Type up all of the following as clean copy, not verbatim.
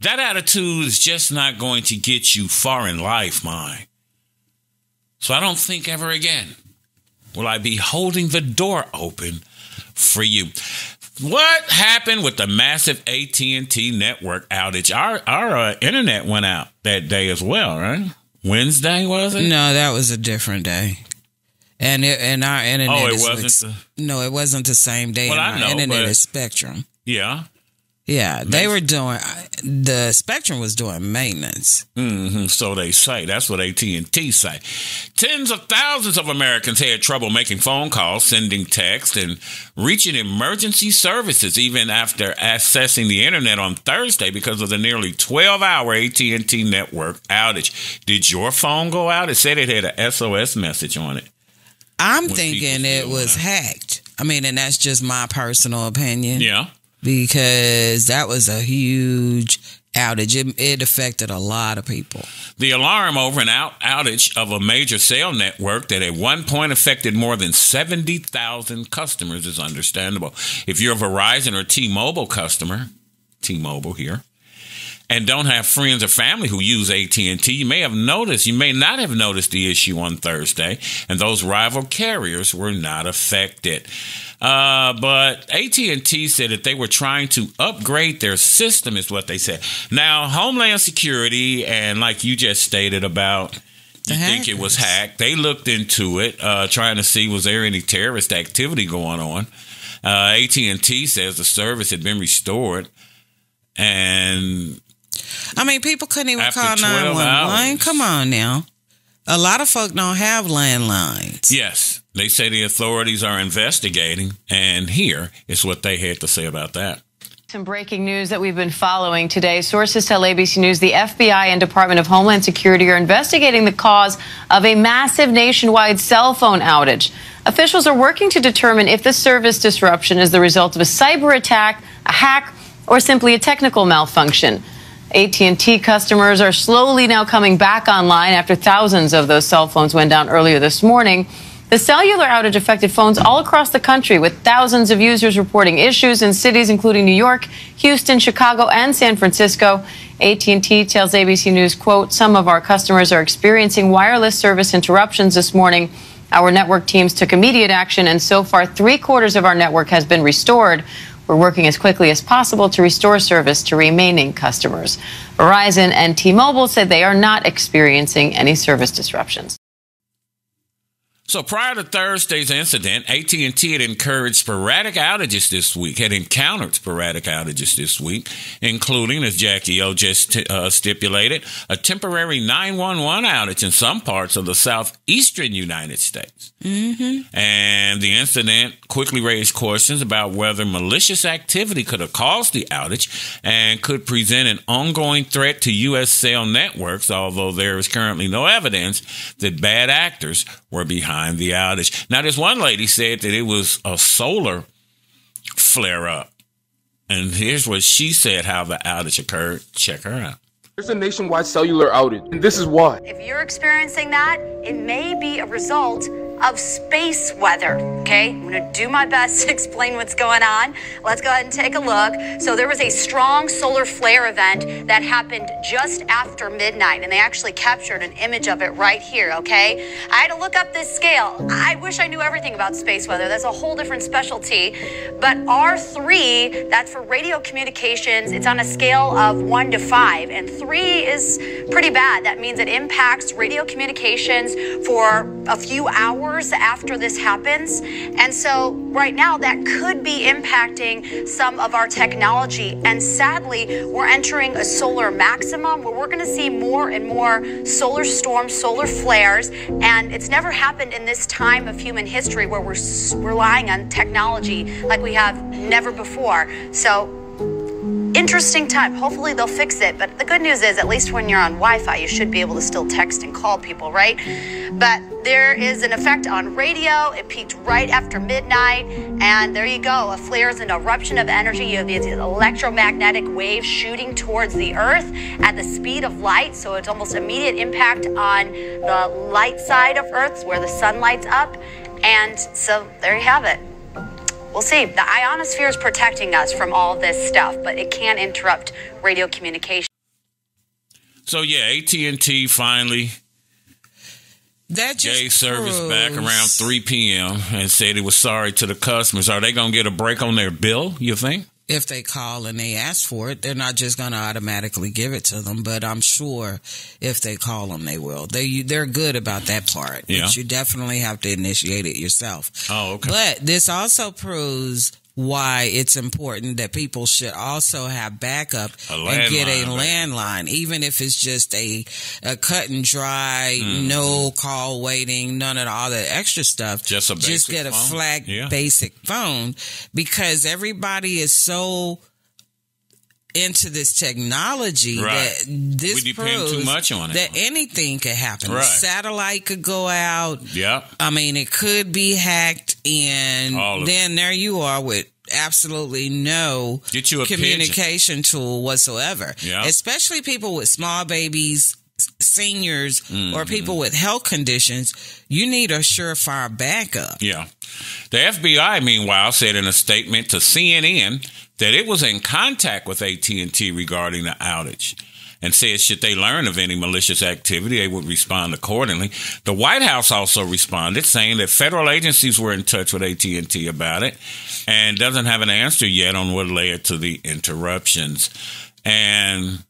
That attitude is just not going to get you far in life, mine. So I don't think ever again will I be holding the door open for you. What happened with the massive AT&T network outage? Our internet went out that day as well, right? Wednesday, was it? No, that was a different day. And our internet no, it wasn't the same day. Well, our internet is Spectrum. Yeah. Yeah, they were doing, the Spectrum was doing maintenance. So they say. That's what AT&T say. Tens of thousands of Americans had trouble making phone calls, sending texts, and reaching emergency services even after accessing the internet on Thursday because of the nearly 12-hour AT&T network outage. Did your phone go out? It said it had a SOS message on it. I'm thinking it was hacked. I mean, and that's just my personal opinion. Yeah. Because that was a huge outage. It affected a lot of people. The alarm over an outage of a major cell network that at one point affected more than 70,000 customers is understandable. If you're a Verizon or T-Mobile customer, T-Mobile here, and don't have friends or family who use AT&T, you may not have noticed the issue on Thursday, and those rival carriers were not affected. But AT&T said that they were trying to upgrade their system, is what they said. Now, Homeland Security, and like you just stated about, you think it was hacked. They looked into it, trying to see was there any terrorist activity going on. AT&T says the service had been restored, and I mean, people couldn't even call 911. Come on now. A lot of folk don't have landlines. Yes. They say the authorities are investigating, and here is what they had to say about that. Some breaking news that we've been following today. Sources tell ABC News the FBI and Department of Homeland Security are investigating the cause of a massive nationwide cell phone outage. Officials are working to determine if the service disruption is the result of a cyber attack, a hack, or simply a technical malfunction. AT&T customers are slowly now coming back online after thousands of those cell phones went down earlier this morning. The cellular outage affected phones all across the country, with thousands of users reporting issues in cities including New York, Houston, Chicago, and San Francisco. AT&T tells ABC News, quote, "Some of our customers are experiencing wireless service interruptions this morning. Our network teams took immediate action, and so far 3/4 of our network has been restored. We're working as quickly as possible to restore service to remaining customers." Verizon and T-Mobile said they are not experiencing any service disruptions. So prior to Thursday's incident, AT&T had encountered sporadic outages this week, including, as Jackie O just stipulated, a temporary 911 outage in some parts of the southeastern United States. And the incident quickly raised questions about whether malicious activity could have caused the outage and could present an ongoing threat to U.S. cell networks, although there is currently no evidence that bad actors were behind the outage. Now, this one lady said that it was a solar flare-up. And here's what she said how the outage occurred. Check her out. There's a nationwide cellular outage, and this is why. If you're experiencing that, it may be a result of space weather, okay? I'm going to do my best to explain what's going on. Let's go ahead and take a look. So there was a strong solar flare event that happened just after midnight, and they actually captured an image of it right here, okay? I had to look up this scale. I wish I knew everything about space weather. That's a whole different specialty. But R3, that's for radio communications. It's on a scale of 1 to 5, and 3 is pretty bad. That means it impacts radio communications for a few hours after this happens. And so right now that could be impacting some of our technology. And sadly, we're entering a solar maximum where we're going to see more and more solar storms, solar flares. And it's never happened in this time of human history where we're relying on technology like we have never before. So interesting time. Hopefully they'll fix it. But the good news is, at least when you're on Wi-Fi, you should be able to still text and call people, right? But there is an effect on radio. It peaked right after midnight. And there you go. A flare is an eruption of energy. You have these electromagnetic waves shooting towards the Earth at the speed of light. So it's almost immediate impact on the light side of Earth where the sun lights up. And so there you have it. We'll see. The ionosphere is protecting us from all this stuff, but it can interrupt radio communication. So, yeah, AT&T finally gave service back around 3 p.m. and said it was sorry to the customers. Are they going to get a break on their bill, you think? If they call and they ask for it, they're not just going to automatically give it to them. But I'm sure if they call them, they will. They're good about that part. Yeah. But you definitely have to initiate it yourself. Oh, okay. But this also proves why it's important that people should also have backup and get a landline, even if it's just a cut and dry, no call waiting, none of all the extra stuff. Just get a phone. flat basic phone, because everybody is so into this technology that this we depend too much on it. That anything could happen. Right. Satellite could go out. Yep. I mean, it could be hacked, and then there you are with absolutely no communication tool whatsoever. Yep. Especially people with small babies, seniors, or people with health conditions. You need a surefire backup. Yeah. The FBI, meanwhile, said in a statement to CNN that it was in contact with AT&T regarding the outage, and said should they learn of any malicious activity, they would respond accordingly. The White House also responded, saying that federal agencies were in touch with AT&T about it and doesn't have an answer yet on what led to the interruptions. And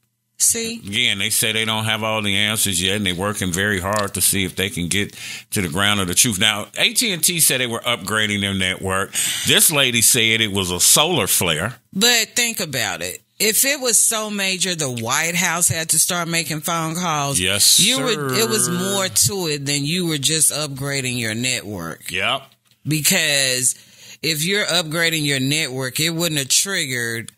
again, they say they don't have all the answers yet, and they're working very hard to see if they can get to the ground of the truth. Now, AT&T said they were upgrading their network. This lady said it was a solar flare. But think about it. If it was so major, the White House had to start making phone calls. Yes, sir. It was more to it than you were just upgrading your network. Yep. Because if you're upgrading your network, it wouldn't have triggered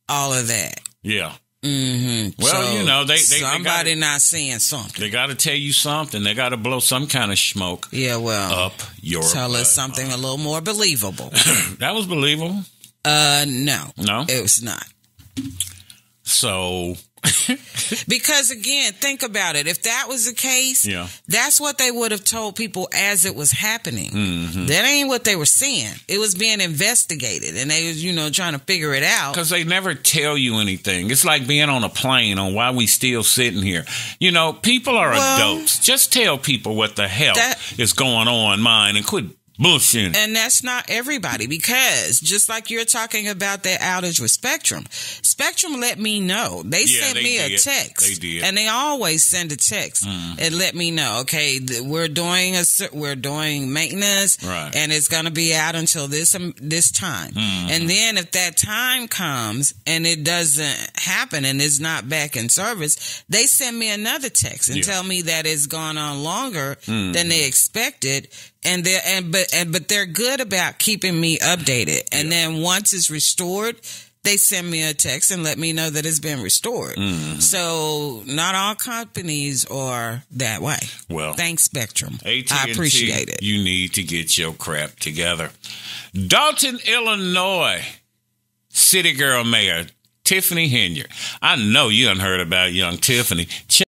all of that. Yeah. Mm-hmm. Well, so you know, somebody not saying something. They got to tell you something. They got to blow some kind of smoke. Yeah, well, up your tell butt. us something a little more believable. That was believable. No, it was not. So, because again, think about it. If that was the case, that's what they would have told people as it was happening. Mm-hmm. That ain't what they were saying. It was being investigated, and they was, trying to figure it out. Because they never tell you anything. It's like being on a plane on why we still sitting here. People are adults. Just tell people what the hell is going on, mine, and quit bullshit. And that's not everybody, because just like you're talking about that outage with Spectrum let me know. They sent me a text. They did. And they always send a text and let me know, okay, we're doing maintenance, and it's going to be out until this time. And then if that time comes and it doesn't happen and it's not back in service, they send me another text and tell me that it's gone on longer than they expected. But they're good about keeping me updated. And then once it's restored, they send me a text and let me know that it's been restored. So not all companies are that way. Well, thanks, Spectrum. AT&T, I appreciate it. You need to get your crap together. Dalton, Illinois, City Girl Mayor Tiffany Henyard. I know you done heard about young Tiffany.